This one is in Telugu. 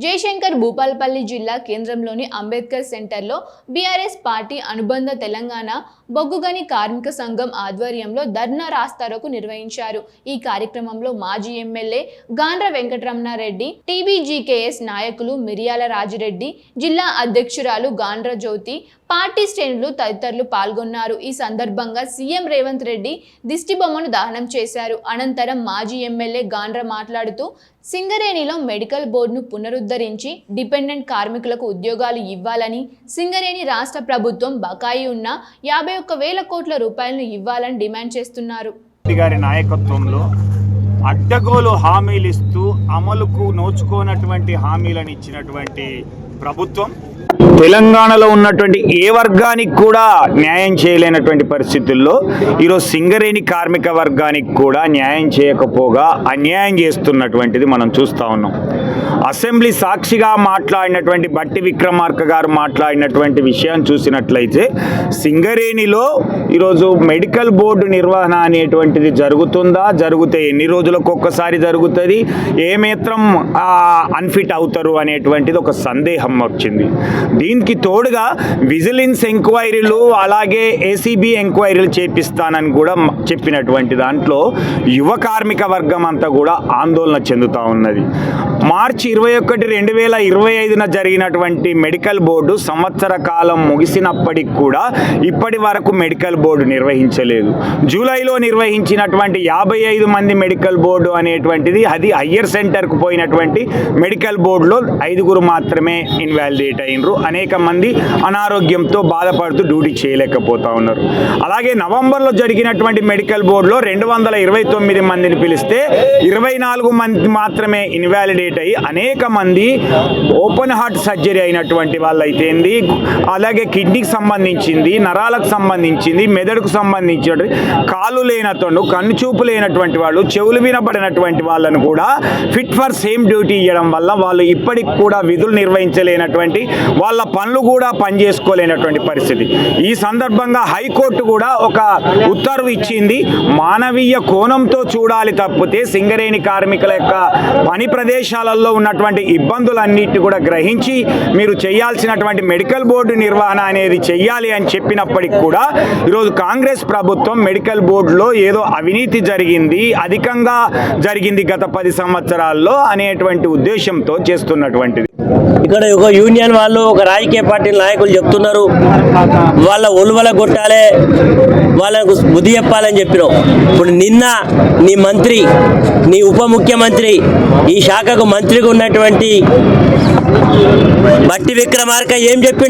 జయశంకర్ భూపాలపల్లి జిల్లా కేంద్రంలోని అంబేద్కర్ సెంటర్లో బీఆర్ఎస్ పార్టీ అనుబంధ తెలంగాణ బొగ్గుగని కార్మిక సంఘం ఆధ్వర్యంలో ధర్నా రాస్తారోకు నిర్వహించారు। ఈ కార్యక్రమంలో మాజీ ఎమ్మెల్యే గాండ్ర వెంకటరమణారెడ్డి, టీబీజీకేఎస్ నాయకులు మిరియాల రాజిరెడ్డి, జిల్లా అధ్యక్షురాలు గాండ్ర జ్యోతి, పార్టీ శ్రేణులు తదితరులు పాల్గొన్నారు। ఈ సందర్భంగా సీఎం రేవంత్ రెడ్డి దిష్టిబొమ్మను దహనం చేశారు। అనంతరం మాజీ ఎమ్మెల్యే గాండ్ర మాట్లాడుతూ సింగరేణిలో మెడికల్ బోర్డును పునరుద్ధరించి డిపెండెంట్ కార్మికులకు ఉద్యోగాలు ఇవ్వాలని, సింగరేణి రాష్ట్ర ప్రభుత్వం బకాయి ఉన్న 51,000 కోట్ల రూపాయలను ఇవ్వాలని డిమాండ్ చేస్తున్నారు। గారి నాయకత్వంలో అడ్డగోలు హామీలు ఇస్తూ అమలుకు నోచుకోనటువంటి హామీలను ఇచ్చినటువంటి ప్రభుత్వం తెలంగాణలో ఉన్నటువంటి ఏ వర్గానికి కూడా న్యాయం చేయలేనటువంటి పరిస్థితుల్లో ఈరోజు సింగరేణి కార్మిక వర్గానికి కూడా న్యాయం చేయకపోగా అన్యాయం చేస్తున్నటువంటిది మనం చూస్తూ ఉన్నాం। అసెంబ్లీ సాక్షిగా మాట్లాడినటువంటి బట్టి విక్రమార్క గారు మాట్లాడినటువంటి విషయాన్ని చూసినట్లయితే సింగరేణిలో ఈరోజు మెడికల్ బోర్డు నిర్వహణ అనేటువంటిది జరుగుతుందా, జరిగితే ఎన్ని రోజులకు ఒక్కసారి జరుగుతుంది, ఏ మాత్రం అన్ఫిట్ అవుతారు అనేటువంటిది ఒక సందేహం వచ్చింది। దీనికి తోడుగా విజిలెన్స్ ఎంక్వైరీలు అలాగే ఏసీబీ ఎంక్వైరీలు చేపిస్తానని కూడా చెప్పినటువంటి దాంట్లో యువ కార్మిక వర్గం అంతా కూడా ఆందోళన చెందుతూ ఉన్నది। మార్చి 21, 2025 జరిగినటువంటి మెడికల్ బోర్డు సంవత్సర కాలం ముగిసినప్పటికి కూడా ఇప్పటి వరకు మెడికల్ బోర్డు నిర్వహించలేదు। జూలైలో నిర్వహించినటువంటి 55 మంది మెడికల్ బోర్డు అనేటువంటిది అది హయ్యర్ సెంటర్కు పోయినటువంటి మెడికల్ బోర్డులో 5 మాత్రమే ఇన్వాలిడేట్ అయినరు। అనేక మంది అనారోగ్యంతో బాధపడుతూ డ్యూటీ చేయలేకపోతా ఉన్నారు। అలాగే నవంబర్లో జరిగినటువంటి మెడికల్ బోర్డులో 229 మందిని పిలిస్తే 24 మంది మాత్రమే ఇన్వాలిడేట్ అయ్యి అనేక మంది ఓపెన్ హార్ట్ సర్జరీ అయినటువంటి వాళ్ళు అయితేంది, అలాగే కిడ్నీకి సంబంధించింది, నరాలకు సంబంధించింది, మెదడుకు సంబంధించిన కాళ్ళు లేనతోడు, కన్ను చూపు లేనటువంటి వాళ్ళు, చెవులు వినబడినటువంటి వాళ్ళను కూడా ఫిట్ ఫర్ సేమ్ డ్యూటీ ఇవ్వడం వల్ల వాళ్ళు ఇప్పటికి కూడా విధులు నిర్వహించలేనటువంటి, వాళ్ళ పనులు కూడా పనిచేసుకోలేనటువంటి పరిస్థితి। ఈ సందర్భంగా హైకోర్టు కూడా ఒక ఉత్తర్వు ఇచ్చింది, మానవీయ కోణంతో చూడాలి తప్పితే సింగరేణి కార్మికుల యొక్క పని ప్రదేశాలలో ఉన్నటువంటి ఇబ్బందులన్నిటి కూడా గ్రహించి మీరు చేయాల్సినటువంటి మెడికల్ బోర్డు నిర్వహణ అనేది చెయ్యాలి అని చెప్పినప్పటికి కూడా ఈరోజు కాంగ్రెస్ ప్రభుత్వం మెడికల్ బోర్డులో ఏదో అవినీతి జరిగింది, అధికంగా జరిగింది గత 10 సంవత్సరాల్లో అనేటువంటి ఉద్దేశంతో చేస్తున్నటువంటిది। ఇక్కడ ఒక యూనియన్ వాళ్ళు, ఒక రాజకీయ పార్టీ నాయకులు చెప్తున్నారు వాళ్ళ ఒలువల కొట్టాలి, వాళ్ళకు బుద్ధి చెప్పాలని చెప్పినావు। ఇప్పుడు నిన్న నీ మంత్రి, నీ ఉప ముఖ్యమంత్రి, ఈ శాఖకు మంత్రిగా ఉన్నటువంటి బట్టి విక్రమార్క ఏం చెప్పిండు?